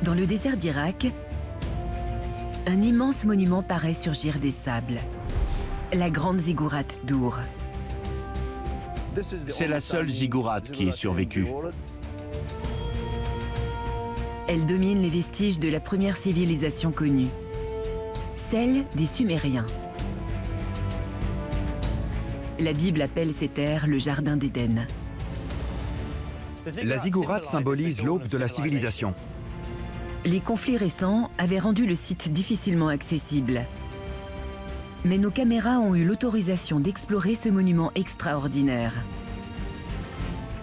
Dans le désert d'Irak, un immense monument paraît surgir des sables. La grande ziggourate d'Our. C'est la seule ziggourate qui ait survécu. Elle domine les vestiges de la première civilisation connue, celle des Sumériens. La Bible appelle ces terres le jardin d'Éden. La ziggourate symbolise l'aube de la civilisation. Les conflits récents avaient rendu le site difficilement accessible. Mais nos caméras ont eu l'autorisation d'explorer ce monument extraordinaire.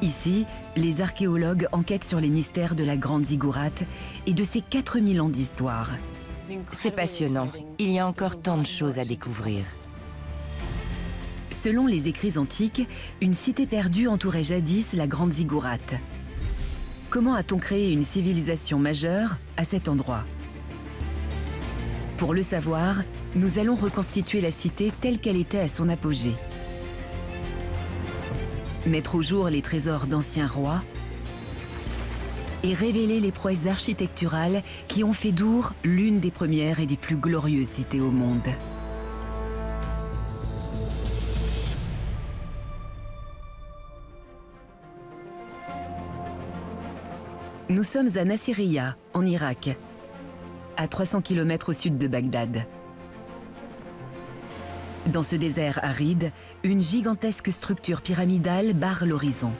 Ici, les archéologues enquêtent sur les mystères de la grande ziggourate et de ses 4000 ans d'histoire. C'est passionnant. Il y a encore tant de choses à découvrir. Selon les écrits antiques, une cité perdue entourait jadis la grande ziggourate. Comment a-t-on créé une civilisation majeure à cet endroit? Pour le savoir, nous allons reconstituer la cité telle qu'elle était à son apogée. Mettre au jour les trésors d'anciens rois et révéler les prouesses architecturales qui ont fait d'Our l'une des premières et des plus glorieuses cités au monde. Nous sommes à Nasiriyah, en Irak, à 300 km au sud de Bagdad. Dans ce désert aride, une gigantesque structure pyramidale barre l'horizon.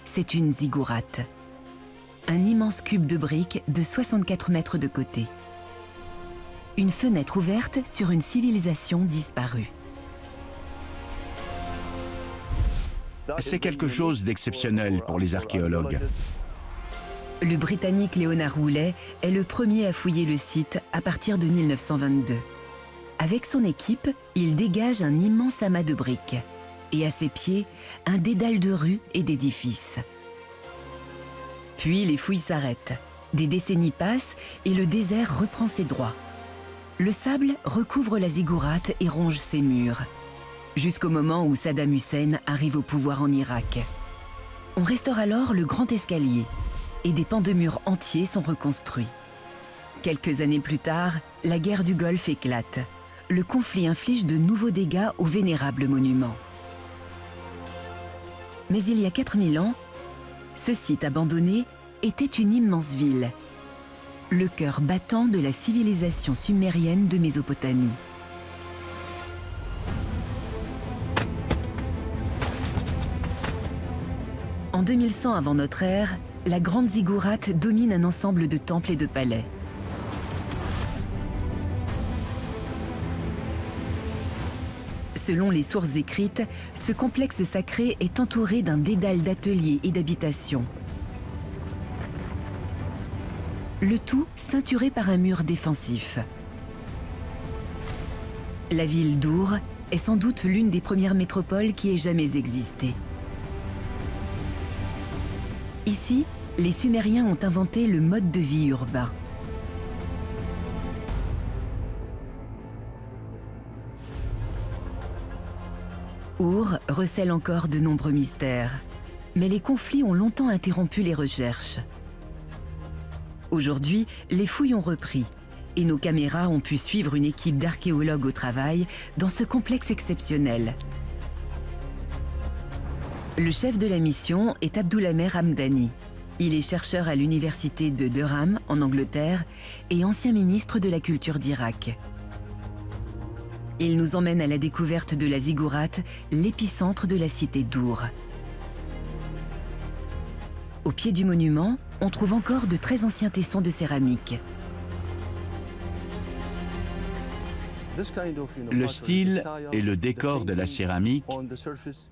C'est une ziggourate, un immense cube de briques de 64 mètres de côté. Une fenêtre ouverte sur une civilisation disparue. C'est quelque chose d'exceptionnel pour les archéologues. Le Britannique Leonard Woolley est le premier à fouiller le site à partir de 1922. Avec son équipe, il dégage un immense amas de briques et à ses pieds, un dédale de rues et d'édifices. Puis les fouilles s'arrêtent. Des décennies passent et le désert reprend ses droits. Le sable recouvre la ziggourate et ronge ses murs, jusqu'au moment où Saddam Hussein arrive au pouvoir en Irak. On restaure alors le grand escalier et des pans de murs entiers sont reconstruits. Quelques années plus tard, la guerre du Golfe éclate. Le conflit inflige de nouveaux dégâts au vénérable monument. Mais il y a 4000 ans, ce site abandonné était une immense ville, le cœur battant de la civilisation sumérienne de Mésopotamie. En 2100 avant notre ère, la grande ziggourate domine un ensemble de temples et de palais. Selon les sources écrites, ce complexe sacré est entouré d'un dédale d'ateliers et d'habitations. Le tout ceinturé par un mur défensif. La ville d'Our est sans doute l'une des premières métropoles qui ait jamais existé. Ici, les Sumériens ont inventé le mode de vie urbain. Our recèle encore de nombreux mystères, mais les conflits ont longtemps interrompu les recherches. Aujourd'hui, les fouilles ont repris et nos caméras ont pu suivre une équipe d'archéologues au travail dans ce complexe exceptionnel. Le chef de la mission est Abdoulamer Hamdani. Il est chercheur à l'université de Durham, en Angleterre, et ancien ministre de la Culture d'Irak. Il nous emmène à la découverte de la ziggourate, l'épicentre de la cité d'Our. Au pied du monument, on trouve encore de très anciens tessons de céramique. Le style et le décor de la céramique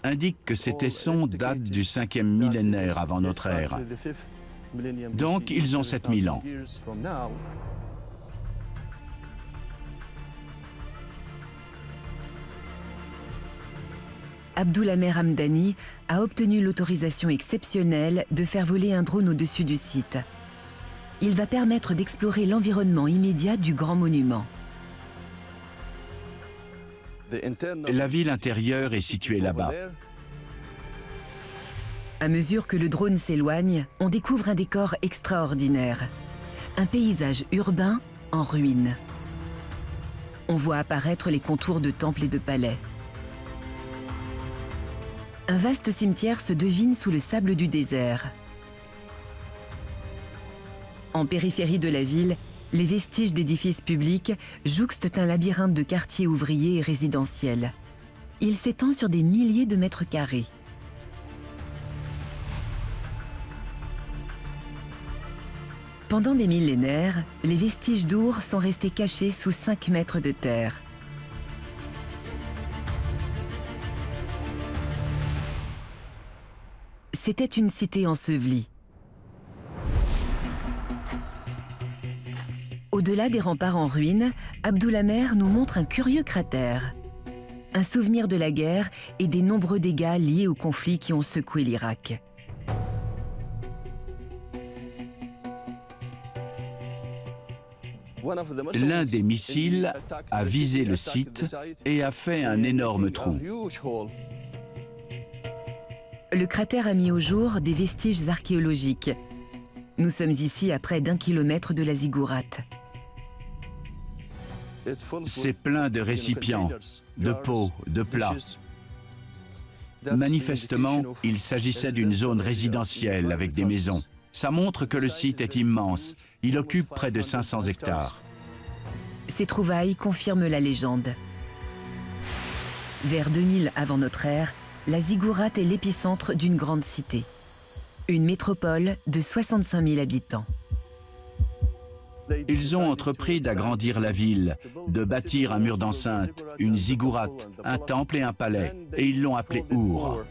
indiquent que ces tessons datent du 5e millénaire avant notre ère. Donc, ils ont 7000 ans. Abdoulamer Hamdani a obtenu l'autorisation exceptionnelle de faire voler un drone au-dessus du site. Il va permettre d'explorer l'environnement immédiat du grand monument. La ville intérieure est située là-bas. À mesure que le drone s'éloigne, on découvre un décor extraordinaire. Un paysage urbain en ruine. On voit apparaître les contours de temples et de palais. Un vaste cimetière se devine sous le sable du désert. En périphérie de la ville, les vestiges d'édifices publics jouxtent un labyrinthe de quartiers ouvriers et résidentiels. Il s'étend sur des milliers de mètres carrés. Pendant des millénaires, les vestiges d'Our sont restés cachés sous 5 mètres de terre. C'était une cité ensevelie. Au-delà des remparts en ruine, Abdulhamer nous montre un curieux cratère. Un souvenir de la guerre et des nombreux dégâts liés aux conflits qui ont secoué l'Irak. L'un des missiles a visé le site et a fait un énorme trou. Le cratère a mis au jour des vestiges archéologiques. Nous sommes ici à près d'1 kilomètre de la ziggourate. C'est plein de récipients, de pots, de plats. Manifestement, il s'agissait d'une zone résidentielle avec des maisons. Ça montre que le site est immense. Il occupe près de 500 hectares. Ces trouvailles confirment la légende. Vers 2000 avant notre ère, la ziggourate est l'épicentre d'une grande cité. Une métropole de 65 000 habitants. Ils ont entrepris d'agrandir la ville, de bâtir un mur d'enceinte, une ziggourate, un temple et un palais, et ils l'ont appelé Our.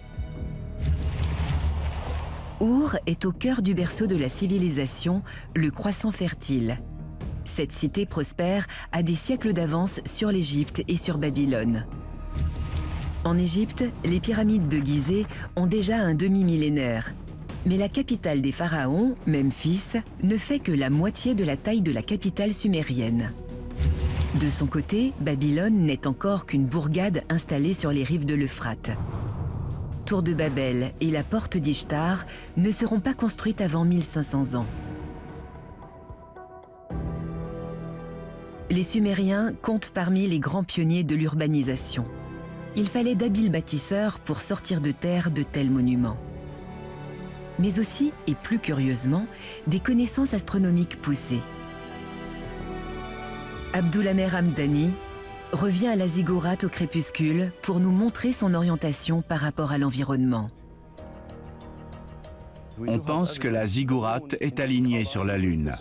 Our est au cœur du berceau de la civilisation, le croissant fertile. Cette cité prospère a des siècles d'avance sur l'Égypte et sur Babylone. En Égypte, les pyramides de Gizeh ont déjà un demi-millénaire. Mais la capitale des pharaons, Memphis, ne fait que la moitié de la taille de la capitale sumérienne. De son côté, Babylone n'est encore qu'une bourgade installée sur les rives de l'Euphrate. Tour de Babel et la porte d'Ishtar ne seront pas construites avant 1500 ans. Les Sumériens comptent parmi les grands pionniers de l'urbanisation. Il fallait d'habiles bâtisseurs pour sortir de terre de tels monuments. Mais aussi, et plus curieusement, des connaissances astronomiques poussées. Abdulhamer Hamdani revient à la ziggourate au crépuscule pour nous montrer son orientation par rapport à l'environnement. On pense que la ziggourate est alignée sur la Lune.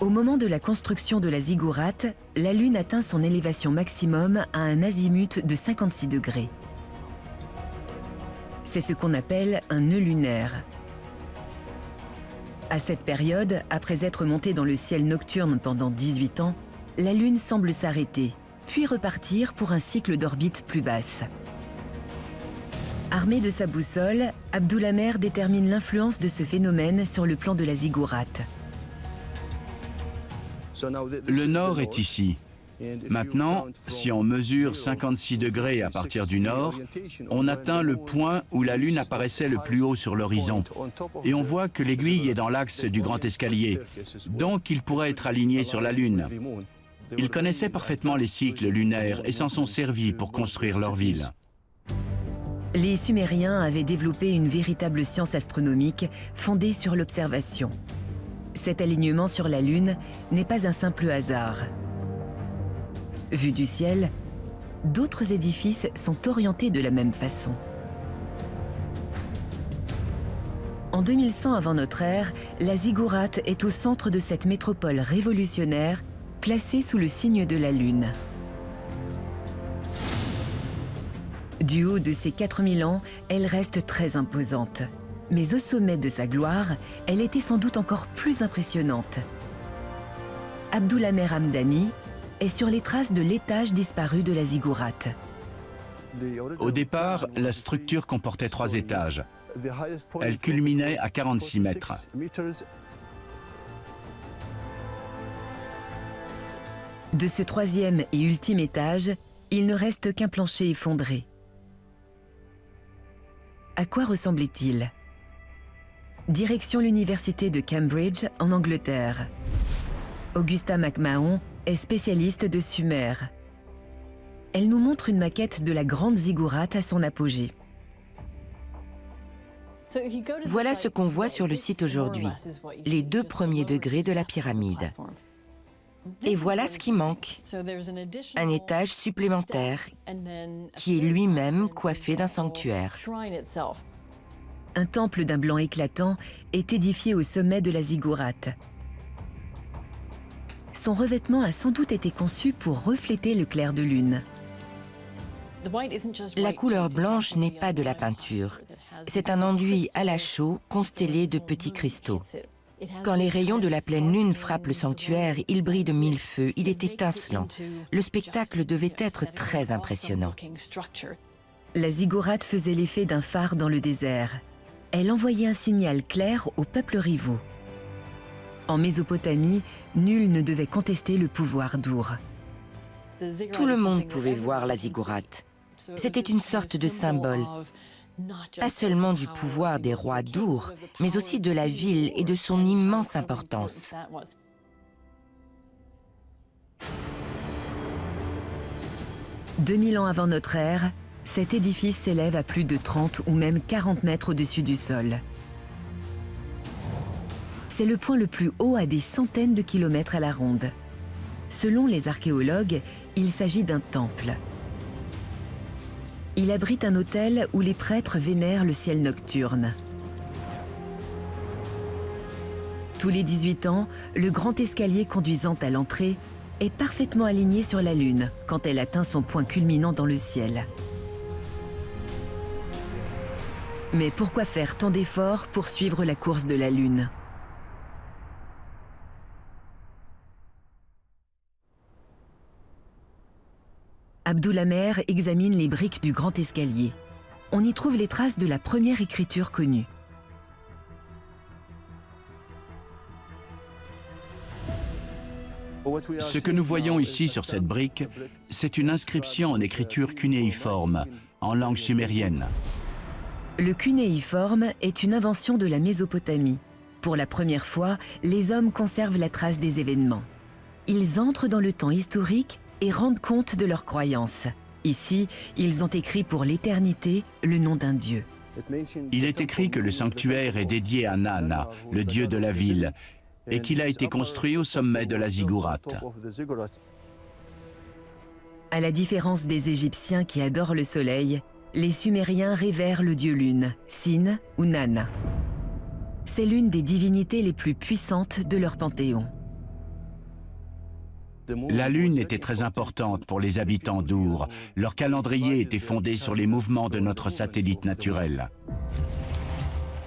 Au moment de la construction de la ziggourate, la Lune atteint son élévation maximum à un azimut de 56 degrés. C'est ce qu'on appelle un nœud lunaire. À cette période, après être montée dans le ciel nocturne pendant 18 ans, la Lune semble s'arrêter, puis repartir pour un cycle d'orbite plus basse. Armé de sa boussole, Abdulhamer détermine l'influence de ce phénomène sur le plan de la ziggourate. Le nord est ici. Maintenant, si on mesure 56 degrés à partir du nord, on atteint le point où la Lune apparaissait le plus haut sur l'horizon. Et on voit que l'aiguille est dans l'axe du grand escalier. Donc il pourrait être aligné sur la Lune. Ils connaissaient parfaitement les cycles lunaires et s'en sont servis pour construire leur ville. Les Sumériens avaient développé une véritable science astronomique fondée sur l'observation. Cet alignement sur la Lune n'est pas un simple hasard. Vu du ciel, d'autres édifices sont orientés de la même façon. En 2100 avant notre ère, la ziggourate est au centre de cette métropole révolutionnaire placée sous le signe de la Lune. Du haut de ses 4000 ans, elle reste très imposante. Mais au sommet de sa gloire, elle était sans doute encore plus impressionnante. Abdulhamer Hamdani est sur les traces de l'étage disparu de la ziggourate. Au départ, la structure comportait 3 étages. Elle culminait à 46 mètres. De ce 3e et ultime étage, il ne reste qu'un plancher effondré. À quoi ressemblait-il? Direction l'université de Cambridge, en Angleterre. Augusta McMahon est spécialiste de Sumer. Elle nous montre une maquette de la grande ziggourate à son apogée. Voilà ce qu'on voit sur le site aujourd'hui, les 2 premiers degrés de la pyramide. Et voilà ce qui manque, un étage supplémentaire qui est lui-même coiffé d'un sanctuaire. Un temple d'un blanc éclatant est édifié au sommet de la ziggourate. Son revêtement a sans doute été conçu pour refléter le clair de lune. La couleur blanche n'est pas de la peinture. C'est un enduit à la chaux constellé de petits cristaux. Quand les rayons de la pleine lune frappent le sanctuaire, il brille de 1000 feux, il est étincelant. Le spectacle devait être très impressionnant. La ziggourate faisait l'effet d'un phare dans le désert. Elle envoyait un signal clair aux peuples rivaux. En Mésopotamie, nul ne devait contester le pouvoir d'Ur. Tout le monde pouvait voir la ziggourate. C'était une sorte de symbole, pas seulement du pouvoir des rois d'Ur, mais aussi de la ville et de son immense importance. « 2000 ans avant notre ère, cet édifice s'élève à plus de 30 ou même 40 mètres au-dessus du sol. C'est le point le plus haut à des centaines de kilomètres à la ronde. Selon les archéologues, il s'agit d'un temple. Il abrite un autel où les prêtres vénèrent le ciel nocturne. Tous les 18 ans, le grand escalier conduisant à l'entrée est parfaitement aligné sur la Lune quand elle atteint son point culminant dans le ciel. Mais pourquoi faire tant d'efforts pour suivre la course de la Lune ? Abdulhamer examine les briques du grand escalier. On y trouve les traces de la première écriture connue. Ce que nous voyons ici sur cette brique, c'est une inscription en écriture cunéiforme, en langue sumérienne. Le cunéiforme est une invention de la Mésopotamie. Pour la première fois, les hommes conservent la trace des événements. Ils entrent dans le temps historique et rendent compte de leurs croyances. Ici, ils ont écrit pour l'éternité le nom d'un dieu. Il est écrit que le sanctuaire est dédié à Nana, le dieu de la ville, et qu'il a été construit au sommet de la ziggourate. À la différence des Égyptiens qui adorent le soleil, les Sumériens révèrent le dieu lune, Sin ou Nana. C'est l'une des divinités les plus puissantes de leur panthéon. La lune était très importante pour les habitants d'Ur. Leur calendrier était fondé sur les mouvements de notre satellite naturel.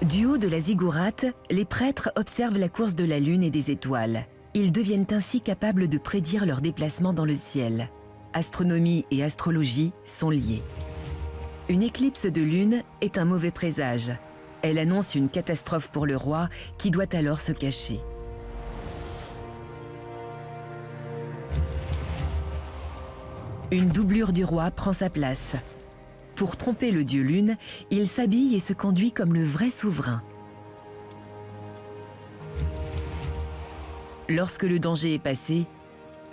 Du haut de la ziggourate, les prêtres observent la course de la lune et des étoiles. Ils deviennent ainsi capables de prédire leur déplacement dans le ciel. Astronomie et astrologie sont liées. Une éclipse de lune est un mauvais présage. Elle annonce une catastrophe pour le roi qui doit alors se cacher. Une doublure du roi prend sa place. Pour tromper le dieu Lune, il s'habille et se conduit comme le vrai souverain. Lorsque le danger est passé,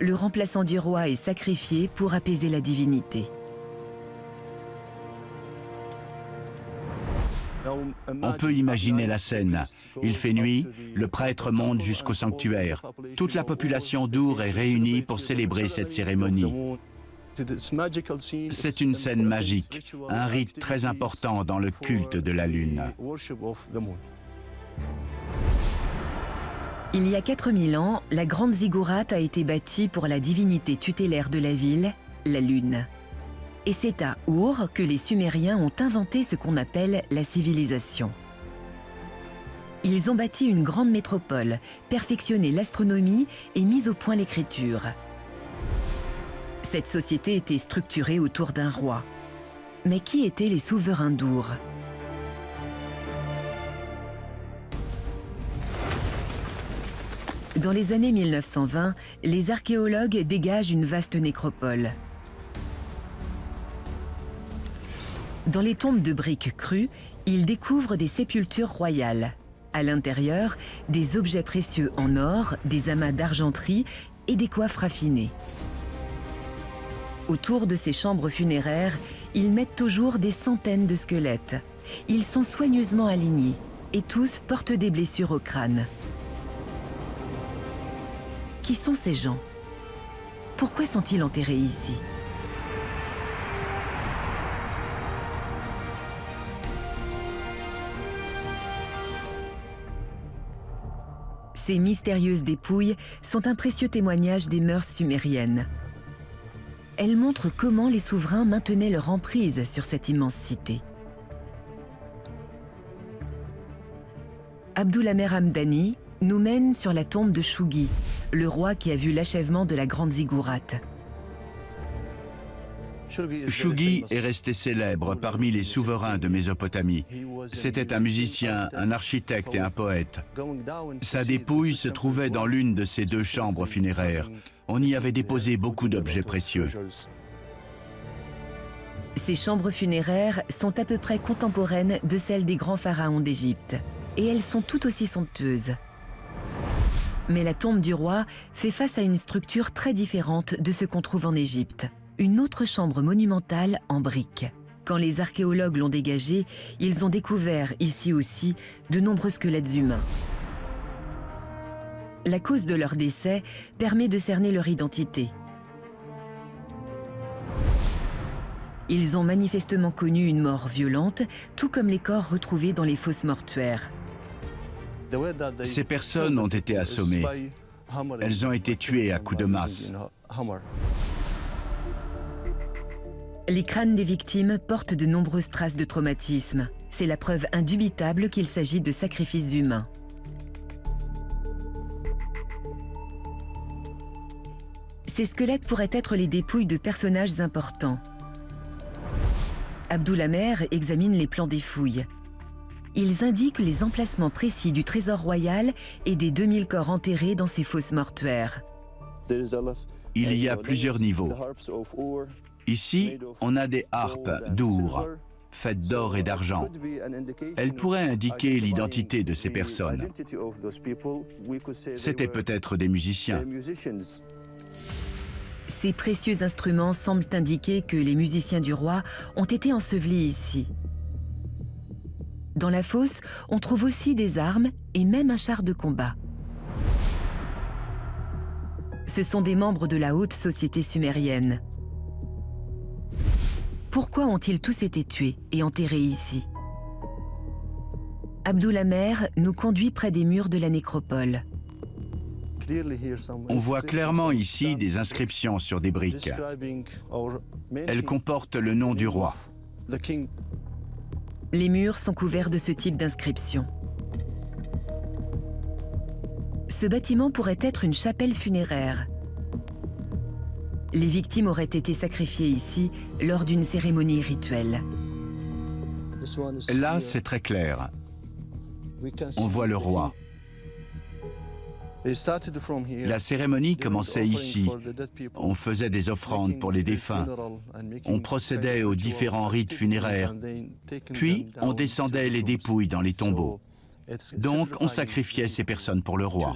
le remplaçant du roi est sacrifié pour apaiser la divinité. On peut imaginer la scène. Il fait nuit, le prêtre monte jusqu'au sanctuaire. Toute la population d'Ur est réunie pour célébrer cette cérémonie. C'est une scène magique, un rite très important dans le culte de la Lune. Il y a 4000 ans, la grande ziggourate a été bâtie pour la divinité tutélaire de la ville, la Lune. Et c'est à Ur que les Sumériens ont inventé ce qu'on appelle la civilisation. Ils ont bâti une grande métropole, perfectionné l'astronomie et mis au point l'écriture. Cette société était structurée autour d'un roi. Mais qui étaient les souverains d'Ur ? Dans les années 1920, les archéologues dégagent une vaste nécropole. Dans les tombes de briques crues, Il découvre des sépultures royales. À l'intérieur, des objets précieux en or, des amas d'argenterie et des coiffes raffinées. Autour de ces chambres funéraires, ils mettent toujours des centaines de squelettes. Ils sont soigneusement alignés et tous portent des blessures au crâne. Qui sont ces gens? Pourquoi sont-ils enterrés ici? Ces mystérieuses dépouilles sont un précieux témoignage des mœurs sumériennes. Elles montrent comment les souverains maintenaient leur emprise sur cette immense cité. Abdulhamer Hamdani nous mène sur la tombe de Shoghi, le roi qui a vu l'achèvement de la grande ziggourate. Shoghi est resté célèbre parmi les souverains de Mésopotamie. C'était un musicien, un architecte et un poète. Sa dépouille se trouvait dans l'une de ses 2 chambres funéraires. On y avait déposé beaucoup d'objets précieux. Ces chambres funéraires sont à peu près contemporaines de celles des grands pharaons d'Égypte. Et elles sont tout aussi somptueuses. Mais la tombe du roi fait face à une structure très différente de ce qu'on trouve en Égypte. Une autre chambre monumentale en briques. Quand les archéologues l'ont dégagée, ils ont découvert ici aussi de nombreux squelettes humains. La cause de leur décès permet de cerner leur identité. Ils ont manifestement connu une mort violente, tout comme les corps retrouvés dans les fosses mortuaires. Ces personnes ont été assommées. Elles ont été tuées à coups de masse. Les crânes des victimes portent de nombreuses traces de traumatisme. C'est la preuve indubitable qu'il s'agit de sacrifices humains. Ces squelettes pourraient être les dépouilles de personnages importants. Abdulhamer examine les plans des fouilles. Ils indiquent les emplacements précis du trésor royal et des 2000 corps enterrés dans ces fosses mortuaires. Il y a plusieurs niveaux. Ici, on a des harpes d'Our, faites d'or et d'argent. Elles pourraient indiquer l'identité de ces personnes. C'étaient peut-être des musiciens. Ces précieux instruments semblent indiquer que les musiciens du roi ont été ensevelis ici. Dans la fosse, on trouve aussi des armes et même un char de combat. Ce sont des membres de la haute société sumérienne. Pourquoi ont-ils tous été tués et enterrés ici? Abdulhamer nous conduit près des murs de la nécropole. On voit clairement ici des inscriptions sur des briques. Elles comportent le nom du roi. Les murs sont couverts de ce type d'inscription. Ce bâtiment pourrait être une chapelle funéraire. Les victimes auraient été sacrifiées ici lors d'une cérémonie rituelle. Là, c'est très clair. On voit le roi. La cérémonie commençait ici. On faisait des offrandes pour les défunts. On procédait aux différents rites funéraires. Puis, on descendait les dépouilles dans les tombeaux. Donc, on sacrifiait ces personnes pour le roi.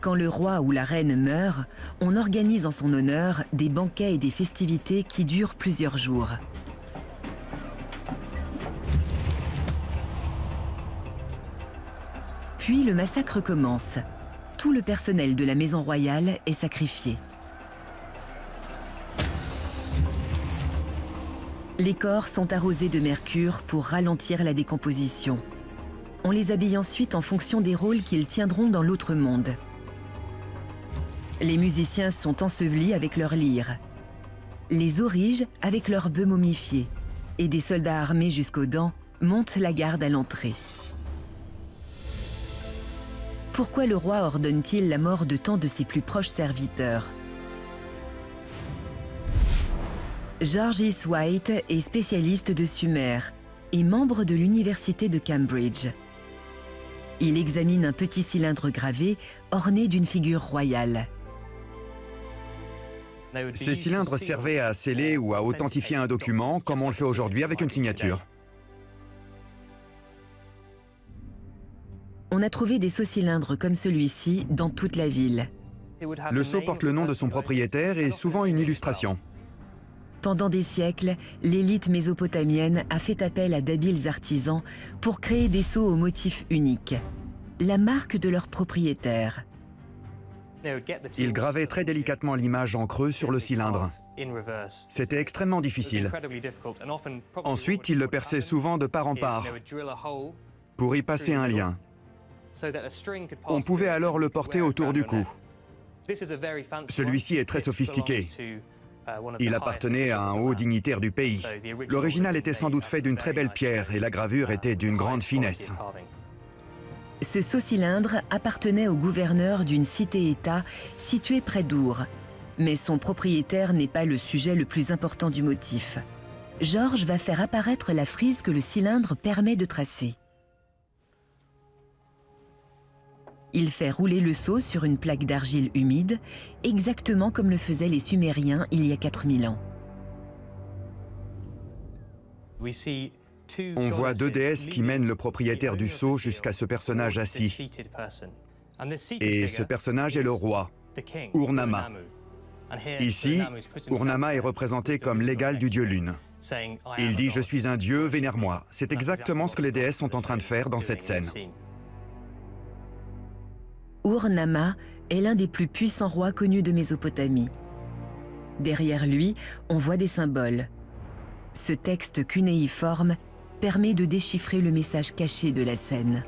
Quand le roi ou la reine meurt, on organise en son honneur des banquets et des festivités qui durent plusieurs jours. Puis le massacre commence. Tout le personnel de la maison royale est sacrifié. Les corps sont arrosés de mercure pour ralentir la décomposition. On les habille ensuite en fonction des rôles qu'ils tiendront dans l'autre monde. Les musiciens sont ensevelis avec leurs lyres, les auriges avec leurs bœufs momifiés, et des soldats armés jusqu'aux dents montent la garde à l'entrée. Pourquoi le roi ordonne-t-il la mort de tant de ses plus proches serviteurs? George E. White est spécialiste de Sumer et membre de l'université de Cambridge. Il examine un petit cylindre gravé orné d'une figure royale. Ces cylindres servaient à sceller ou à authentifier un document, comme on le fait aujourd'hui avec une signature. On a trouvé des seaux cylindres comme celui-ci dans toute la ville. Le sceau porte le nom de son propriétaire et souvent une illustration. Pendant des siècles, l'élite mésopotamienne a fait appel à d'habiles artisans pour créer des sceaux aux motifs uniques, la marque de leur propriétaire. Ils gravaient très délicatement l'image en creux sur le cylindre. C'était extrêmement difficile. Ensuite, ils le perçaient souvent de part en part pour y passer un lien. On pouvait alors le porter autour du cou. Celui-ci est très sophistiqué. Il appartenait à un haut dignitaire du pays. L'original était sans doute fait d'une très belle pierre et la gravure était d'une grande finesse. Ce sceau-cylindre appartenait au gouverneur d'une cité-État située près d'Our. Mais son propriétaire n'est pas le sujet le plus important du motif. Georges va faire apparaître la frise que le cylindre permet de tracer. Il fait rouler le sceau sur une plaque d'argile humide, exactement comme le faisaient les Sumériens il y a 4000 ans. On voit deux déesses qui mènent le propriétaire du sceau jusqu'à ce personnage assis. Et ce personnage est le roi, Ur-Nama. Ici, Ur-Nama est représenté comme l'égal du dieu Lune. Il dit « Je suis un dieu, vénère-moi ». C'est exactement ce que les déesses sont en train de faire dans cette scène. Ur-Nama est l'un des plus puissants rois connus de Mésopotamie. Derrière lui, on voit des symboles. Ce texte cunéiforme permet de déchiffrer le message caché de la scène.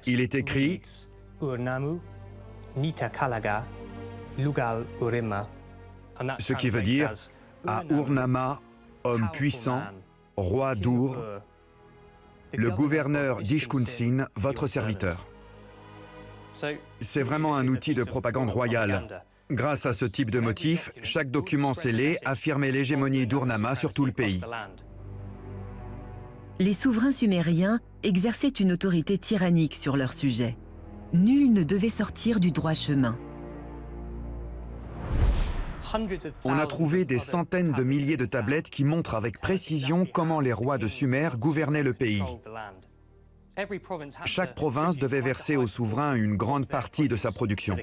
Il est écrit ce qui veut dire « À Ur-Nama, homme puissant, roi d'Ur, le gouverneur d'Ishkunsin, votre serviteur ». C'est vraiment un outil de propagande royale. Grâce à ce type de motif, chaque document scellé affirmait l'hégémonie d'Ur-Nama sur tout le pays. Les souverains sumériens exerçaient une autorité tyrannique sur leur sujet. Nul ne devait sortir du droit chemin. On a trouvé des centaines de milliers de tablettes qui montrent avec précision comment les rois de Sumer gouvernaient le pays. Chaque province devait verser au souverain une grande partie de sa production.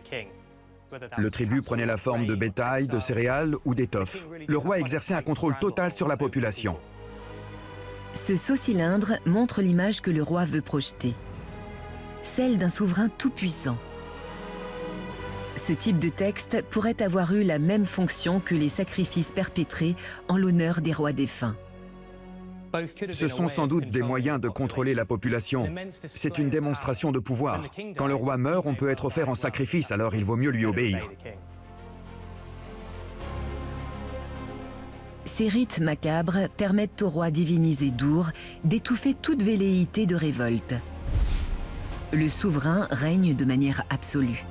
Le tribut prenait la forme de bétail, de céréales ou d'étoffes. Le roi exerçait un contrôle total sur la population. Ce sceau-cylindre montre l'image que le roi veut projeter, celle d'un souverain tout-puissant. Ce type de texte pourrait avoir eu la même fonction que les sacrifices perpétrés en l'honneur des rois défunts. Ce sont sans doute des moyens de contrôler la population. C'est une démonstration de pouvoir. Quand le roi meurt, on peut être offert en sacrifice, alors il vaut mieux lui obéir. Ces rites macabres permettent au roi divinisé d'Our d'étouffer toute velléité de révolte. Le souverain règne de manière absolue.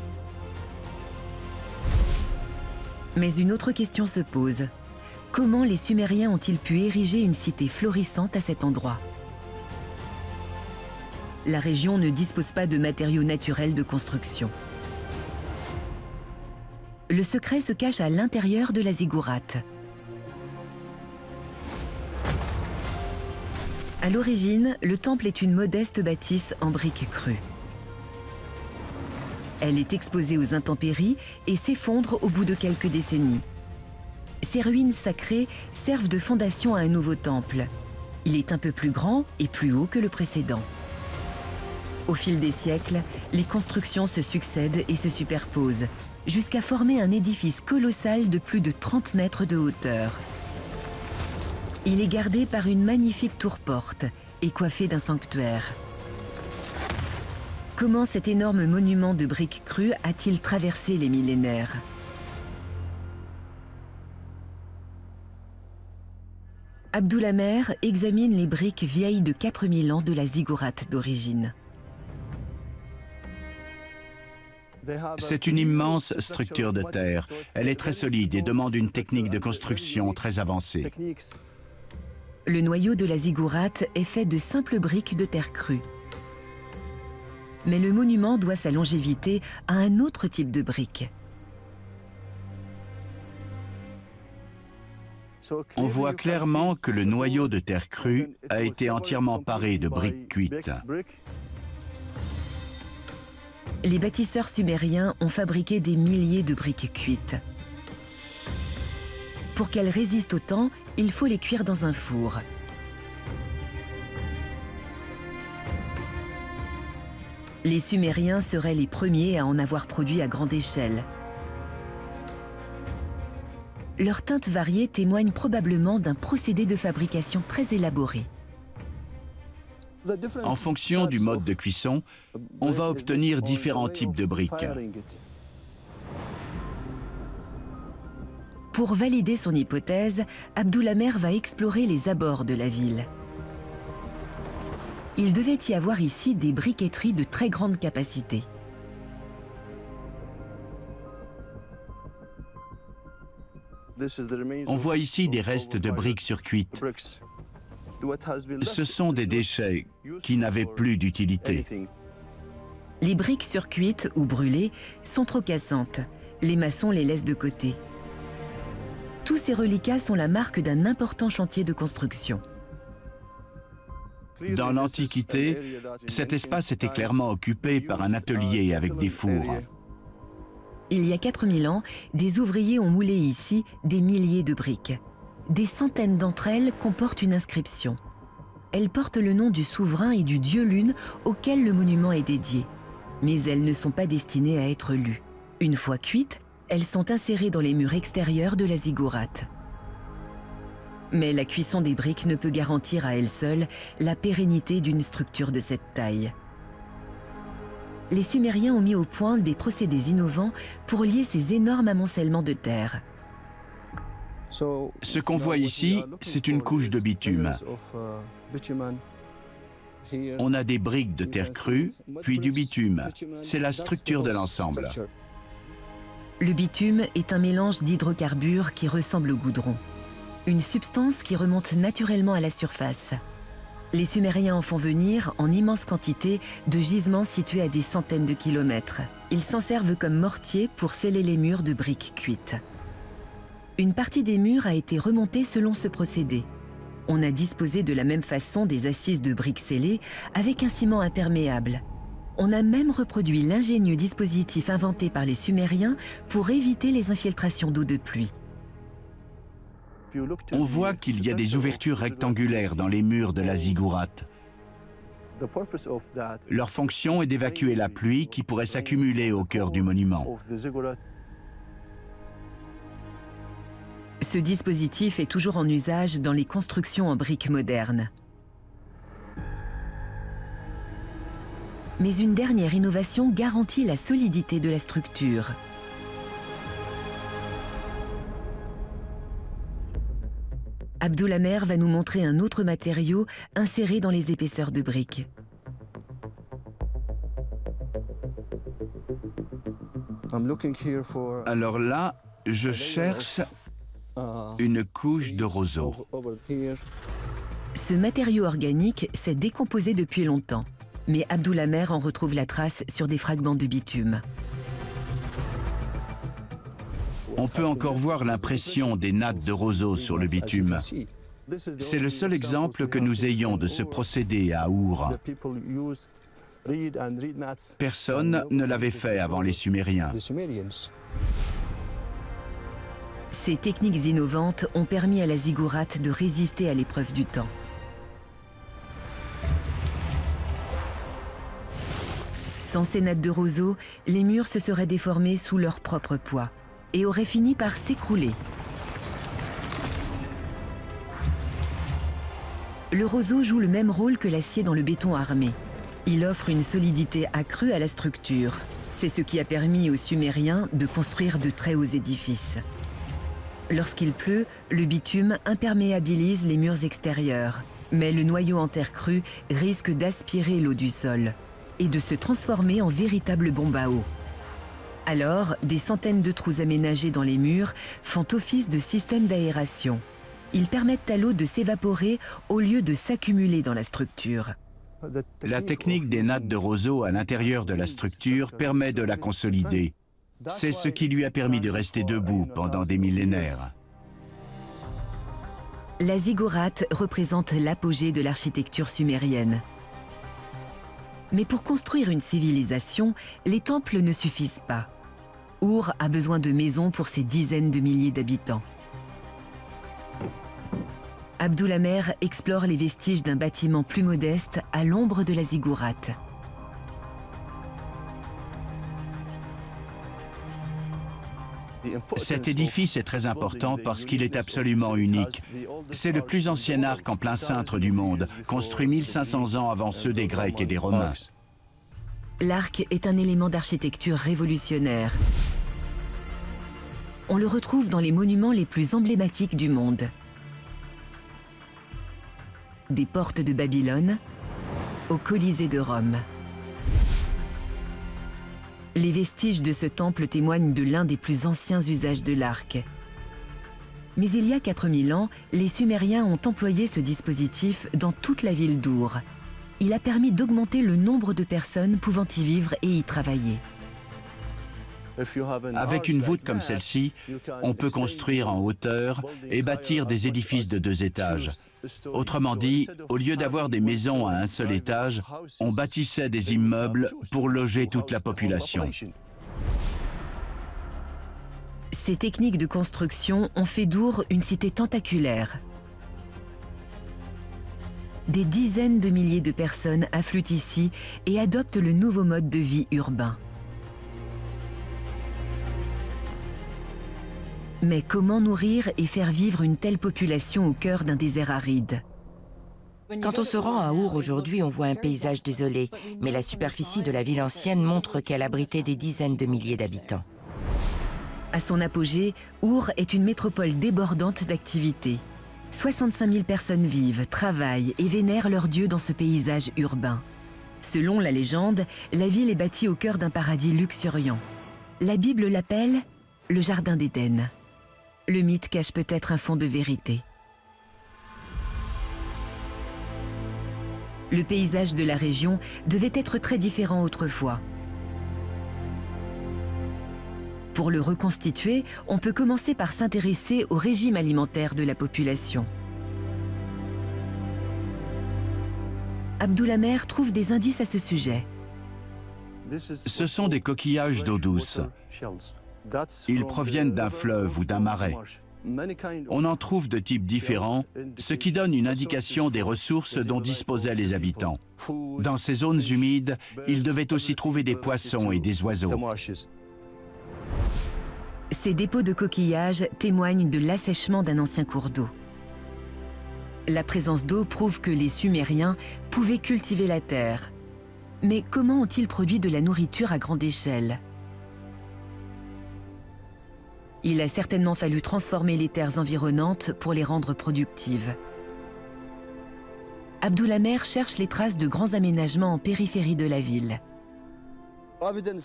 Mais une autre question se pose. Comment les Sumériens ont-ils pu ériger une cité florissante à cet endroit? La région ne dispose pas de matériaux naturels de construction. Le secret se cache à l'intérieur de la ziggourate. À l'origine, le temple est une modeste bâtisse en briques crues. Elle est exposée aux intempéries et s'effondre au bout de quelques décennies. Ces ruines sacrées servent de fondation à un nouveau temple. Il est un peu plus grand et plus haut que le précédent. Au fil des siècles, les constructions se succèdent et se superposent, jusqu'à former un édifice colossal de plus de 30 mètres de hauteur. Il est gardé par une magnifique tour-porte et coiffé d'un sanctuaire. Comment cet énorme monument de briques crues a-t-il traversé les millénaires? Abdulhamer examine les briques vieilles de 4000 ans de la ziggourate d'origine. C'est une immense structure de terre. Elle est très solide et demande une technique de construction très avancée. Le noyau de la ziggourate est fait de simples briques de terre crue. Mais le monument doit sa longévité à un autre type de briques. On voit clairement que le noyau de terre crue a été entièrement paré de briques cuites. Les bâtisseurs sumériens ont fabriqué des milliers de briques cuites. Pour qu'elles résistent au temps, il faut les cuire dans un four. Les Sumériens seraient les premiers à en avoir produit à grande échelle. Leurs teintes variées témoignent probablement d'un procédé de fabrication très élaboré. En fonction du mode de cuisson, on va obtenir différents types de briques. Pour valider son hypothèse, Abdulhamer va explorer les abords de la ville. Il devait y avoir ici des briqueteries de très grande capacité. On voit ici des restes de briques surcuites. Ce sont des déchets qui n'avaient plus d'utilité. Les briques surcuites ou brûlées sont trop cassantes. Les maçons les laissent de côté. Tous ces reliquats sont la marque d'un important chantier de construction. Dans l'Antiquité, cet espace était clairement occupé par un atelier avec des fours. Il y a 4000 ans, des ouvriers ont moulé ici des milliers de briques. Des centaines d'entre elles comportent une inscription. Elles portent le nom du souverain et du dieu lune auquel le monument est dédié. Mais elles ne sont pas destinées à être lues. Une fois cuites, elles sont insérées dans les murs extérieurs de la ziggourate. Mais la cuisson des briques ne peut garantir à elle seule la pérennité d'une structure de cette taille. Les Sumériens ont mis au point des procédés innovants pour lier ces énormes amoncellements de terre. Ce qu'on voit ici, c'est une couche de bitume. On a des briques de terre crue, puis du bitume. C'est la structure de l'ensemble. Le bitume est un mélange d'hydrocarbures qui ressemble au goudron. Une substance qui remonte naturellement à la surface. Les Sumériens en font venir en immense quantité de gisements situés à des centaines de kilomètres. Ils s'en servent comme mortier pour sceller les murs de briques cuites. Une partie des murs a été remontée selon ce procédé. On a disposé de la même façon des assises de briques scellées avec un ciment imperméable. On a même reproduit l'ingénieux dispositif inventé par les Sumériens pour éviter les infiltrations d'eau de pluie. On voit qu'il y a des ouvertures rectangulaires dans les murs de la ziggourate. Leur fonction est d'évacuer la pluie qui pourrait s'accumuler au cœur du monument. Ce dispositif est toujours en usage dans les constructions en briques modernes. Mais une dernière innovation garantit la solidité de la structure. Abdulhamer va nous montrer un autre matériau inséré dans les épaisseurs de briques. Alors là, je cherche une couche de roseau. Ce matériau organique s'est décomposé depuis longtemps, mais Abdulhamer en retrouve la trace sur des fragments de bitume. On peut encore voir l'impression des nattes de roseau sur le bitume. C'est le seul exemple que nous ayons de ce procédé à Our. Personne ne l'avait fait avant les Sumériens. Ces techniques innovantes ont permis à la ziggourate de résister à l'épreuve du temps. Sans ces nattes de roseau, les murs se seraient déformés sous leur propre poids et auraient fini par s'écrouler. Le roseau joue le même rôle que l'acier dans le béton armé. Il offre une solidité accrue à la structure. C'est ce qui a permis aux Sumériens de construire de très hauts édifices. Lorsqu'il pleut, le bitume imperméabilise les murs extérieurs. Mais le noyau en terre crue risque d'aspirer l'eau du sol et de se transformer en véritable bombe à eau. Alors, des centaines de trous aménagés dans les murs font office de système d'aération. Ils permettent à l'eau de s'évaporer au lieu de s'accumuler dans la structure. La technique des nattes de roseau à l'intérieur de la structure permet de la consolider. C'est ce qui lui a permis de rester debout pendant des millénaires. La ziggourate représente l'apogée de l'architecture sumérienne. Mais pour construire une civilisation, les temples ne suffisent pas. Our a besoin de maisons pour ses dizaines de milliers d'habitants. Abdulhamer explore les vestiges d'un bâtiment plus modeste à l'ombre de la ziggourate. Cet édifice est très important parce qu'il est absolument unique. C'est le plus ancien arc en plein cintre du monde, construit 1500 ans avant ceux des Grecs et des Romains. L'arc est un élément d'architecture révolutionnaire. On le retrouve dans les monuments les plus emblématiques du monde. Des portes de Babylone au Colisée de Rome. Les vestiges de ce temple témoignent de l'un des plus anciens usages de l'arc. Mais il y a 4000 ans, les Sumériens ont employé ce dispositif dans toute la ville d'Ur. Il a permis d'augmenter le nombre de personnes pouvant y vivre et y travailler. Avec une voûte comme celle-ci, on peut construire en hauteur et bâtir des édifices de 2 étages. Autrement dit, au lieu d'avoir des maisons à un seul étage, on bâtissait des immeubles pour loger toute la population. Ces techniques de construction ont fait d'Ur une cité tentaculaire. Des dizaines de milliers de personnes affluent ici et adoptent le nouveau mode de vie urbain. Mais comment nourrir et faire vivre une telle population au cœur d'un désert aride? Quand on se rend à Our aujourd'hui, on voit un paysage désolé, mais la superficie de la ville ancienne montre qu'elle abritait des dizaines de milliers d'habitants. À son apogée, Our est une métropole débordante d'activités. 65 000 personnes vivent, travaillent et vénèrent leurs dieux dans ce paysage urbain. Selon la légende, la ville est bâtie au cœur d'un paradis luxuriant. La Bible l'appelle le Jardin d'Éden. Le mythe cache peut-être un fond de vérité. Le paysage de la région devait être très différent autrefois. Pour le reconstituer, on peut commencer par s'intéresser au régime alimentaire de la population. Abdulhamer trouve des indices à ce sujet. Ce sont des coquillages d'eau douce. Ils proviennent d'un fleuve ou d'un marais. On en trouve de types différents, ce qui donne une indication des ressources dont disposaient les habitants. Dans ces zones humides, ils devaient aussi trouver des poissons et des oiseaux. Ces dépôts de coquillages témoignent de l'assèchement d'un ancien cours d'eau. La présence d'eau prouve que les Sumériens pouvaient cultiver la terre. Mais comment ont-ils produit de la nourriture à grande échelle? Il a certainement fallu transformer les terres environnantes pour les rendre productives. Abdulhamer cherche les traces de grands aménagements en périphérie de la ville.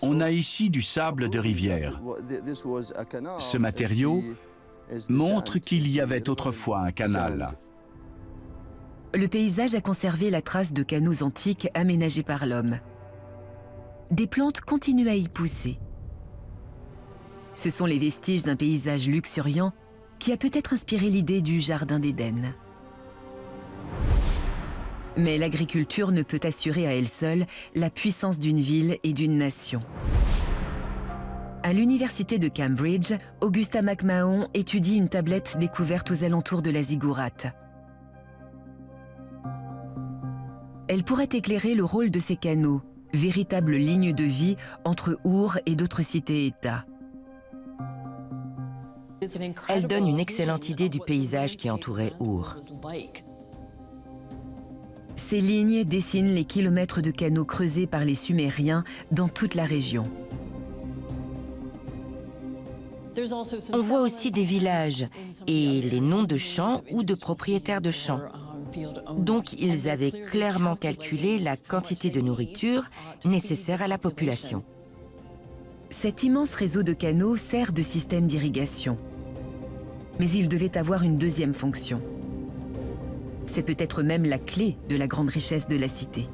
On a ici du sable de rivière. Ce matériau montre qu'il y avait autrefois un canal. Le paysage a conservé la trace de canaux antiques aménagés par l'homme. Des plantes continuent à y pousser. Ce sont les vestiges d'un paysage luxuriant qui a peut-être inspiré l'idée du Jardin d'Éden. Mais l'agriculture ne peut assurer à elle seule la puissance d'une ville et d'une nation. À l'université de Cambridge, Augusta McMahon étudie une tablette découverte aux alentours de la ziggourate. Elle pourrait éclairer le rôle de ces canaux, véritables lignes de vie entre Our et d'autres cités-États. Elle donne une excellente idée du paysage qui entourait Our. Ces lignes dessinent les kilomètres de canaux creusés par les Sumériens dans toute la région. On voit aussi des villages et les noms de champs ou de propriétaires de champs. Donc, ils avaient clairement calculé la quantité de nourriture nécessaire à la population. Cet immense réseau de canaux sert de système d'irrigation. Mais il devait avoir une deuxième fonction. C'est peut-être même la clé de la grande richesse de la cité.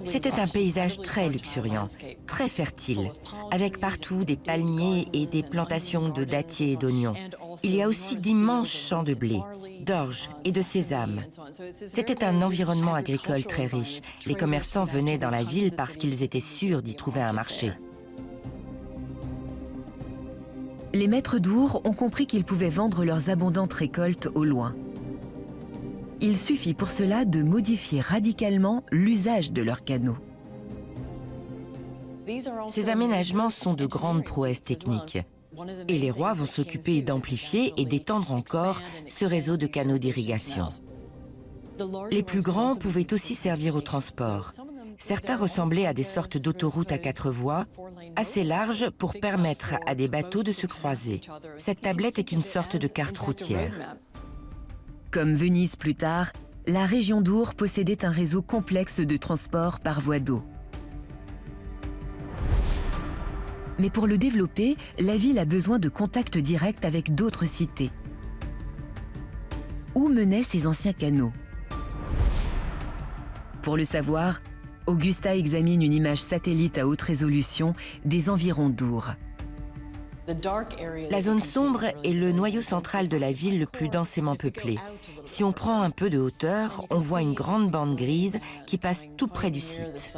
C'était un paysage très luxuriant, très fertile, avec partout des palmiers et des plantations de dattiers et d'oignons. Il y a aussi d'immenses champs de blé, d'orge et de sésame. C'était un environnement agricole très riche. Les commerçants venaient dans la ville parce qu'ils étaient sûrs d'y trouver un marché. Les maîtres d'Our ont compris qu'ils pouvaient vendre leurs abondantes récoltes au loin. Il suffit pour cela de modifier radicalement l'usage de leurs canaux. Ces aménagements sont de grandes prouesses techniques. Et les rois vont s'occuper d'amplifier et d'étendre encore ce réseau de canaux d'irrigation. Les plus grands pouvaient aussi servir au transport. Certains ressemblaient à des sortes d'autoroutes à 4 voies, assez larges pour permettre à des bateaux de se croiser. Cette tablette est une sorte de carte routière. Comme Venise plus tard, la région d'Our possédait un réseau complexe de transport par voie d'eau. Mais pour le développer, la ville a besoin de contacts directs avec d'autres cités. Où menaient ces anciens canaux? Pour le savoir, Augusta examine une image satellite à haute résolution des environs d'Our. La zone sombre est le noyau central de la ville le plus densément peuplé. Si on prend un peu de hauteur, on voit une grande bande grise qui passe tout près du site.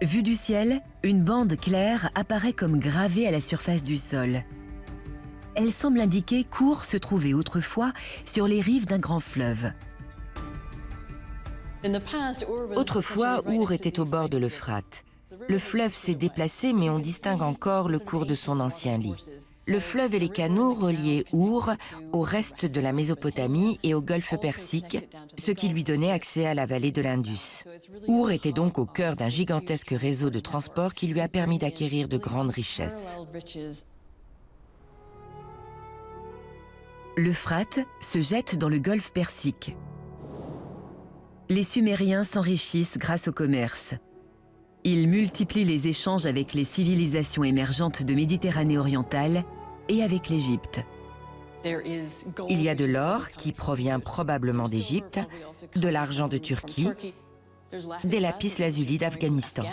Vue du ciel, une bande claire apparaît comme gravée à la surface du sol. Elle semble indiquer qu'Our se trouvait autrefois sur les rives d'un grand fleuve. Autrefois, Our était au bord de l'Euphrate. Le fleuve s'est déplacé, mais on distingue encore le cours de son ancien lit. Le fleuve et les canaux reliaient Our au reste de la Mésopotamie et au golfe Persique, ce qui lui donnait accès à la vallée de l'Indus. Our était donc au cœur d'un gigantesque réseau de transport qui lui a permis d'acquérir de grandes richesses. L'Euphrate se jette dans le golfe Persique. Les Sumériens s'enrichissent grâce au commerce. Ils multiplient les échanges avec les civilisations émergentes de Méditerranée orientale et avec l'Égypte. Il y a de l'or qui provient probablement d'Égypte, de l'argent de Turquie, des lapis-lazuli d'Afghanistan.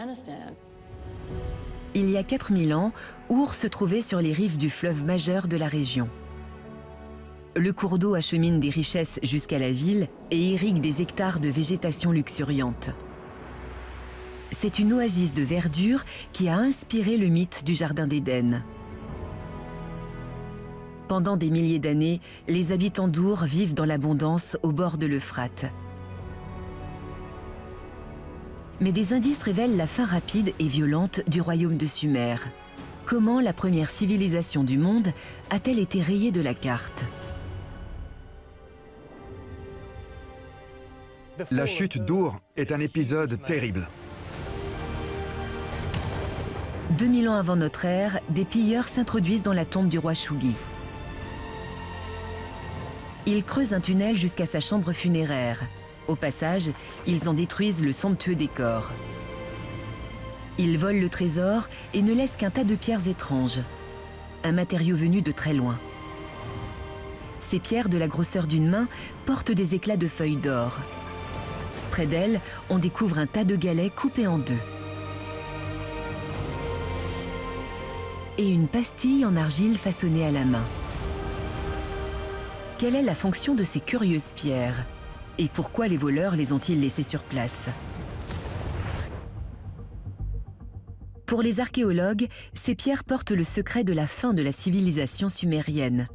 Il y a 4000 ans, Our se trouvait sur les rives du fleuve majeur de la région. Le cours d'eau achemine des richesses jusqu'à la ville et irrigue des hectares de végétation luxuriante. C'est une oasis de verdure qui a inspiré le mythe du Jardin d'Éden. Pendant des milliers d'années, les habitants d'Our vivent dans l'abondance au bord de l'Euphrate. Mais des indices révèlent la fin rapide et violente du royaume de Sumer. Comment la première civilisation du monde a-t-elle été rayée de la carte ? La chute d'Our est un épisode terrible. 2000 ans avant notre ère, des pilleurs s'introduisent dans la tombe du roi Shougi. Ils creusent un tunnel jusqu'à sa chambre funéraire. Au passage, ils en détruisent le somptueux décor. Ils volent le trésor et ne laissent qu'un tas de pierres étranges. Un matériau venu de très loin. Ces pierres de la grosseur d'une main portent des éclats de feuilles d'or. Près d'elles, on découvre un tas de galets coupés en deux. Et une pastille en argile façonnée à la main. Quelle est la fonction de ces curieuses pierres? Et pourquoi les voleurs les ont-ils laissées sur place? Pour les archéologues, ces pierres portent le secret de la fin de la civilisation sumérienne.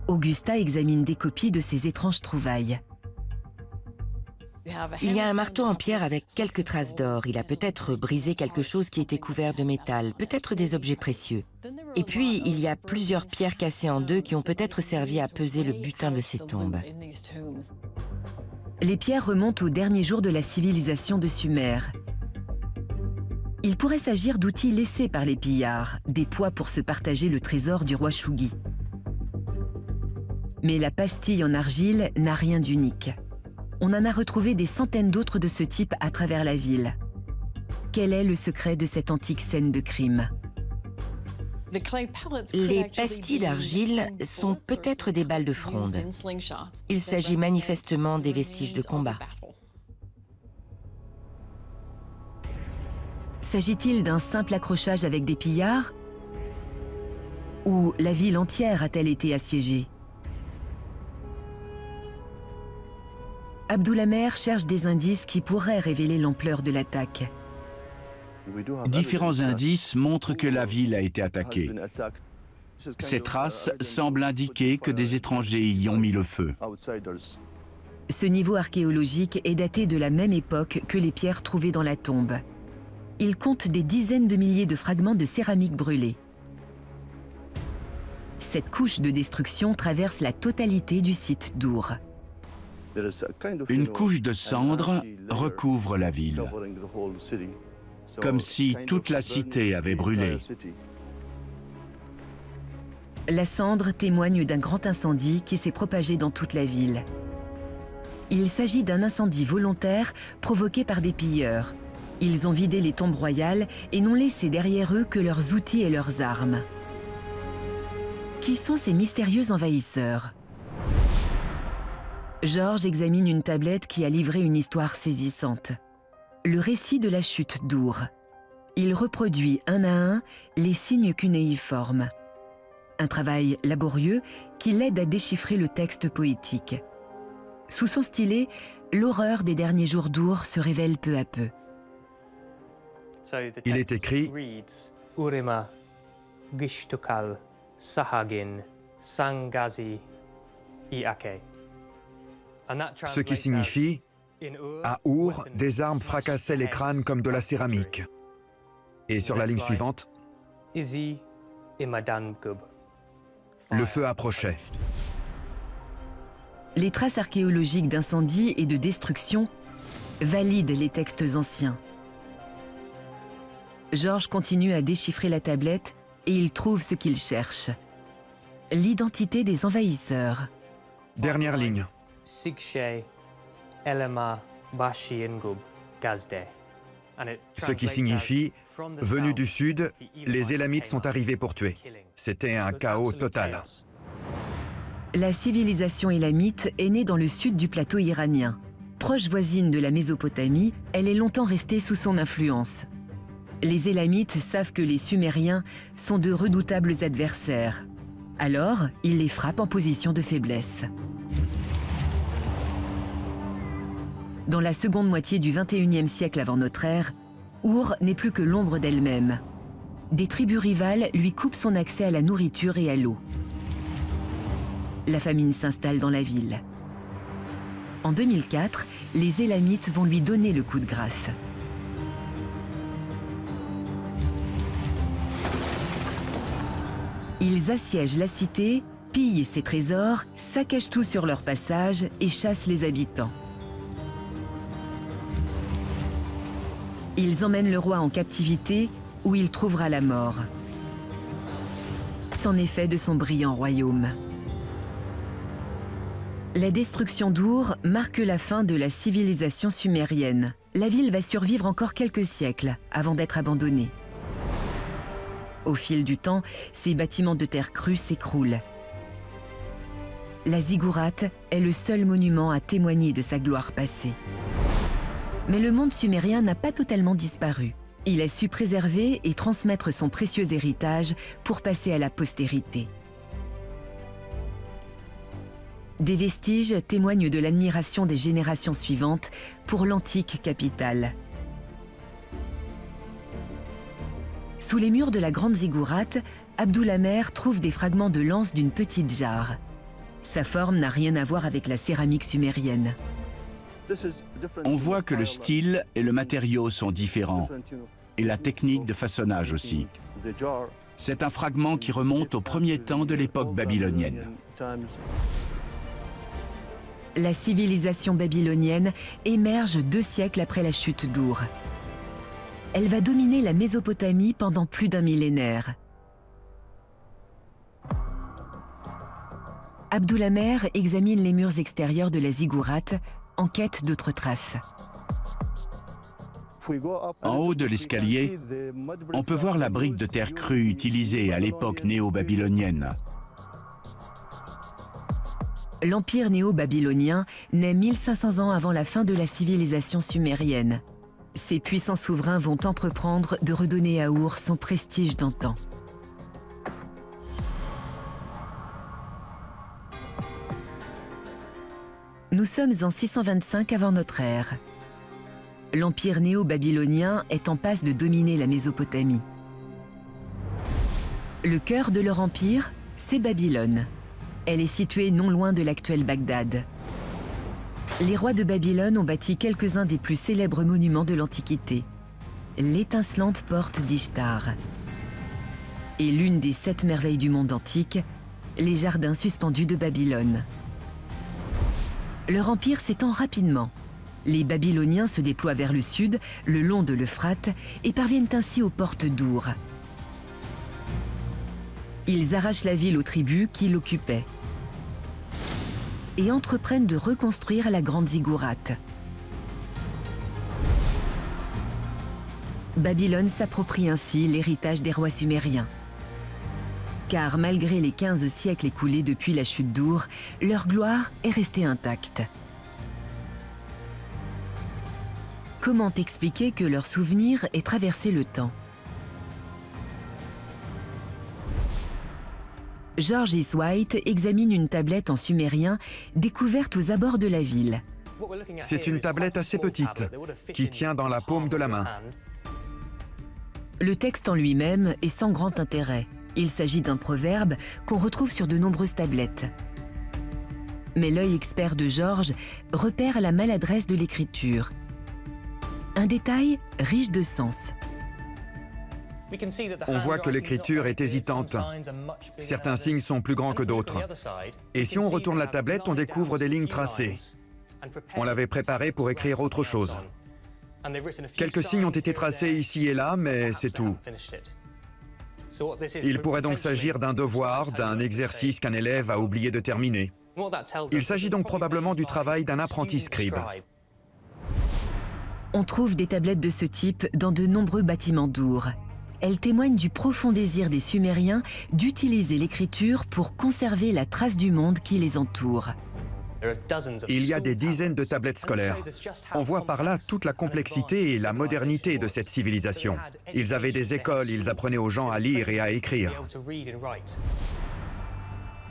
Augusta examine des copies de ces étranges trouvailles. Il y a un marteau en pierre avec quelques traces d'or. Il a peut-être brisé quelque chose qui était couvert de métal, peut-être des objets précieux. Et puis, il y a plusieurs pierres cassées en deux qui ont peut-être servi à peser le butin de ces tombes. Les pierres remontent aux derniers jours de la civilisation de Sumer. Il pourrait s'agir d'outils laissés par les pillards, des poids pour se partager le trésor du roi Shougi. Mais la pastille en argile n'a rien d'unique. On en a retrouvé des centaines d'autres de ce type à travers la ville. Quel est le secret de cette antique scène de crime? Les pastilles d'argile sont peut-être des balles de fronde. Il s'agit manifestement des vestiges de combat. S'agit-il d'un simple accrochage avec des pillards? Ou la ville entière a-t-elle été assiégée? Abdulhammer cherche des indices qui pourraient révéler l'ampleur de l'attaque. Différents indices montrent que la ville a été attaquée. Ces traces semblent indiquer que des étrangers y ont mis le feu. Ce niveau archéologique est daté de la même époque que les pierres trouvées dans la tombe. Il compte des dizaines de milliers de fragments de céramique brûlés. Cette couche de destruction traverse la totalité du site d'Ur. Une couche de cendres recouvre la ville, comme si toute la cité avait brûlé. La cendre témoigne d'un grand incendie qui s'est propagé dans toute la ville. Il s'agit d'un incendie volontaire provoqué par des pilleurs. Ils ont vidé les tombes royales et n'ont laissé derrière eux que leurs outils et leurs armes. Qui sont ces mystérieux envahisseurs? George examine une tablette qui a livré une histoire saisissante. Le récit de la chute d'Ur. Il reproduit un à un les signes cunéiformes. Un travail laborieux qui l'aide à déchiffrer le texte poétique. Sous son stylet, l'horreur des derniers jours d'Ur se révèle peu à peu. Il est écrit Urima, Gishtukal, Sahagin, Sangazi, Iake. Ce qui signifie « À Our, des armes fracassaient les crânes comme de la céramique ». Et sur la ligne suivante, « Le feu approchait ». Les traces archéologiques d'incendie et de destruction valident les textes anciens. George continue à déchiffrer la tablette et il trouve ce qu'il ce l'identité des envahisseurs. Dernière ligne. Ce qui signifie « Venus du sud, les Élamites sont arrivés pour tuer ». C'était un chaos total. La civilisation élamite est née dans le sud du plateau iranien. Proche voisine de la Mésopotamie, elle est longtemps restée sous son influence. Les Élamites savent que les Sumériens sont de redoutables adversaires. Alors, ils les frappent en position de faiblesse. Dans la seconde moitié du XXIe siècle avant notre ère, Ur n'est plus que l'ombre d'elle-même. Des tribus rivales lui coupent son accès à la nourriture et à l'eau. La famine s'installe dans la ville. En 2004, les Élamites vont lui donner le coup de grâce. Ils assiègent la cité, pillent ses trésors, saccagent tout sur leur passage et chassent les habitants. Ils emmènent le roi en captivité où il trouvera la mort. C'en est fait de son brillant royaume. La destruction d'Ur marque la fin de la civilisation sumérienne. La ville va survivre encore quelques siècles avant d'être abandonnée. Au fil du temps, ces bâtiments de terre crue s'écroulent. La ziggourate est le seul monument à témoigner de sa gloire passée. Mais le monde sumérien n'a pas totalement disparu. Il a su préserver et transmettre son précieux héritage pour passer à la postérité. Des vestiges témoignent de l'admiration des générations suivantes pour l'antique capitale. Sous les murs de la grande ziggourate, Abdulhammer trouve des fragments de lance d'une petite jarre. Sa forme n'a rien à voir avec la céramique sumérienne. On voit que le style et le matériau sont différents, et la technique de façonnage aussi. C'est un fragment qui remonte au premier temps de l'époque babylonienne. La civilisation babylonienne émerge 2 siècles après la chute d'Ur. Elle va dominer la Mésopotamie pendant plus d'un millénaire. Abdulhammer examine les murs extérieurs de la ziggourate en quête d'autres traces. En haut de l'escalier, on peut voir la brique de terre crue utilisée à l'époque néo-babylonienne. L'empire néo-babylonien naît 1500 ans avant la fin de la civilisation sumérienne. Ces puissants souverains vont entreprendre de redonner à Our son prestige d'antan. Nous sommes en 625 avant notre ère. L'empire néo-babylonien est en passe de dominer la Mésopotamie. Le cœur de leur empire, c'est Babylone. Elle est située non loin de l'actuel Bagdad. Les rois de Babylone ont bâti quelques-uns des plus célèbres monuments de l'Antiquité. L'étincelante porte d'Ishtar. Et l'une des 7 merveilles du monde antique, les jardins suspendus de Babylone. Leur empire s'étend rapidement. Les Babyloniens se déploient vers le sud, le long de l'Euphrate, et parviennent ainsi aux portes d'Our. Ils arrachent la ville aux tribus qui l'occupaient et entreprennent de reconstruire la grande ziggourate. Babylone s'approprie ainsi l'héritage des rois sumériens. Car malgré les 15 siècles écoulés depuis la chute d'Our, leur gloire est restée intacte. Comment expliquer que leur souvenir ait traversé le temps? George White examine une tablette en sumérien découverte aux abords de la ville. C'est une tablette assez petite, qui tient dans la paume de la main. Le texte en lui-même est sans grand intérêt. Il s'agit d'un proverbe qu'on retrouve sur de nombreuses tablettes. Mais l'œil expert de George repère la maladresse de l'écriture. Un détail riche de sens. On voit que l'écriture est hésitante. Certains signes sont plus grands que d'autres. Et si on retourne la tablette, on découvre des lignes tracées. On l'avait préparée pour écrire autre chose. Quelques signes ont été tracés ici et là, mais c'est tout. Il pourrait donc s'agir d'un devoir, d'un exercice qu'un élève a oublié de terminer. Il s'agit donc probablement du travail d'un apprenti scribe. On trouve des tablettes de ce type dans de nombreux bâtiments d'Our. Elles témoignent du profond désir des Sumériens d'utiliser l'écriture pour conserver la trace du monde qui les entoure. Il y a des dizaines de tablettes scolaires. On voit par là toute la complexité et la modernité de cette civilisation. Ils avaient des écoles, ils apprenaient aux gens à lire et à écrire.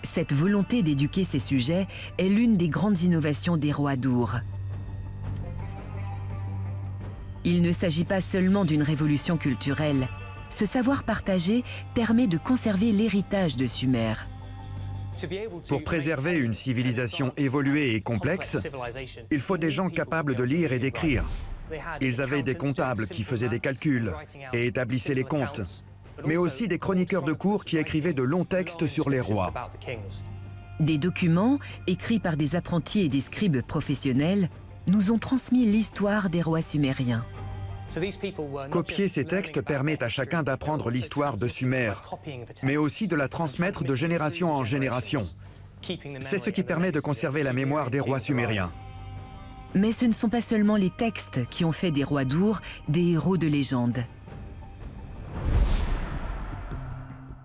Cette volonté d'éduquer ces sujets est l'une des grandes innovations des rois d'Our. Il ne s'agit pas seulement d'une révolution culturelle. Ce savoir partagé permet de conserver l'héritage de Sumer. Pour préserver une civilisation évoluée et complexe, il faut des gens capables de lire et d'écrire. Ils avaient des comptables qui faisaient des calculs et établissaient les comptes, mais aussi des chroniqueurs de cour qui écrivaient de longs textes sur les rois. Des documents, écrits par des apprentis et des scribes professionnels, nous ont transmis l'histoire des rois sumériens. Copier ces textes permet à chacun d'apprendre l'histoire de Sumer, mais aussi de la transmettre de génération en génération. C'est ce qui permet de conserver la mémoire des rois sumériens. Mais ce ne sont pas seulement les textes qui ont fait des rois d'Our des héros de légende.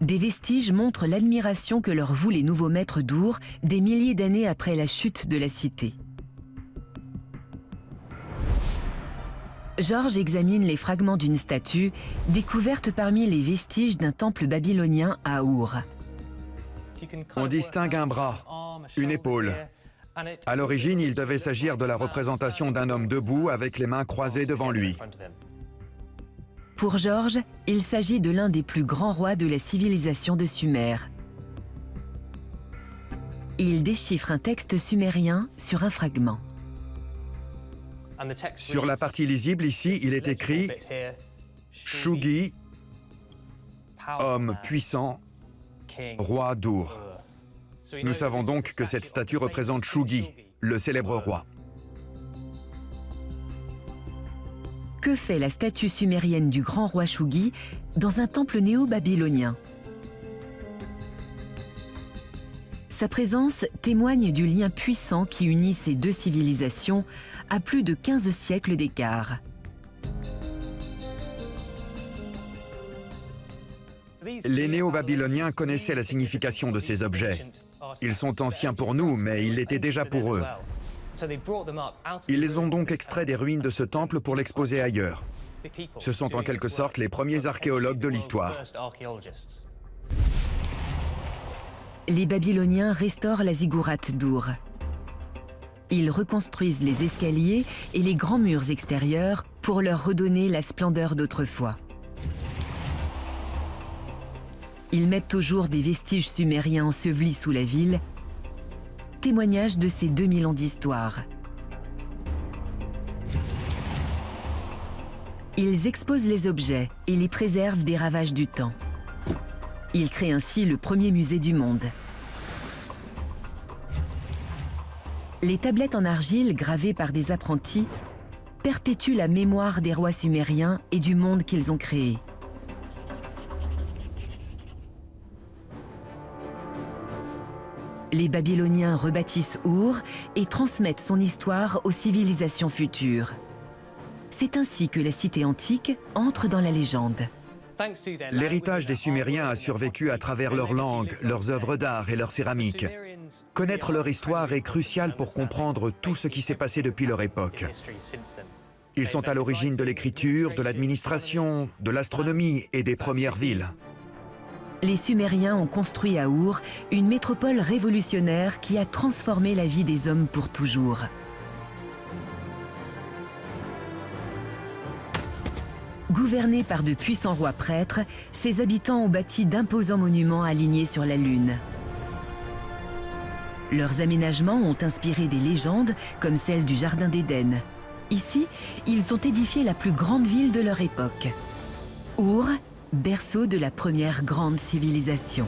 Des vestiges montrent l'admiration que leur vouent les nouveaux maîtres d'Our des milliers d'années après la chute de la cité. George examine les fragments d'une statue découverte parmi les vestiges d'un temple babylonien à Our. On distingue un bras, une épaule. À l'origine, il devait s'agir de la représentation d'un homme debout avec les mains croisées devant lui. Pour George, il s'agit de l'un des plus grands rois de la civilisation de Sumer. Il déchiffre un texte sumérien sur un fragment. Sur la partie lisible ici, il est écrit « Shugi, homme puissant, roi d'Our ». Nous savons donc que cette statue représente Shugi, le célèbre roi. Que fait la statue sumérienne du grand roi Shugi dans un temple néo-babylonien? Sa présence témoigne du lien puissant qui unit ces deux civilisations à plus de 15 siècles d'écart. Les néo-babyloniens connaissaient la signification de ces objets. Ils sont anciens pour nous, mais ils l'étaient déjà pour eux. Ils les ont donc extraits des ruines de ce temple pour l'exposer ailleurs. Ce sont en quelque sorte les premiers archéologues de l'histoire. Les Babyloniens restaurent la ziggourate d'Ur. Ils reconstruisent les escaliers et les grands murs extérieurs pour leur redonner la splendeur d'autrefois. Ils mettent au jour des vestiges sumériens ensevelis sous la ville, témoignage de ces 2000 ans d'histoire. Ils exposent les objets et les préservent des ravages du temps. Ils créent ainsi le premier musée du monde. Les tablettes en argile gravées par des apprentis perpétuent la mémoire des rois sumériens et du monde qu'ils ont créé. Les Babyloniens rebâtissent Ur et transmettent son histoire aux civilisations futures. C'est ainsi que la cité antique entre dans la légende. L'héritage des Sumériens a survécu à travers leur langue, leurs œuvres d'art et leur céramique. Connaître leur histoire est crucial pour comprendre tout ce qui s'est passé depuis leur époque. Ils sont à l'origine de l'écriture, de l'administration, de l'astronomie et des premières villes. Les Sumériens ont construit à Ur une métropole révolutionnaire qui a transformé la vie des hommes pour toujours. Gouvernés par de puissants rois prêtres, ses habitants ont bâti d'imposants monuments alignés sur la Lune. Leurs aménagements ont inspiré des légendes comme celle du Jardin d'Éden. Ici, ils ont édifié la plus grande ville de leur époque. Ur, berceau de la première grande civilisation.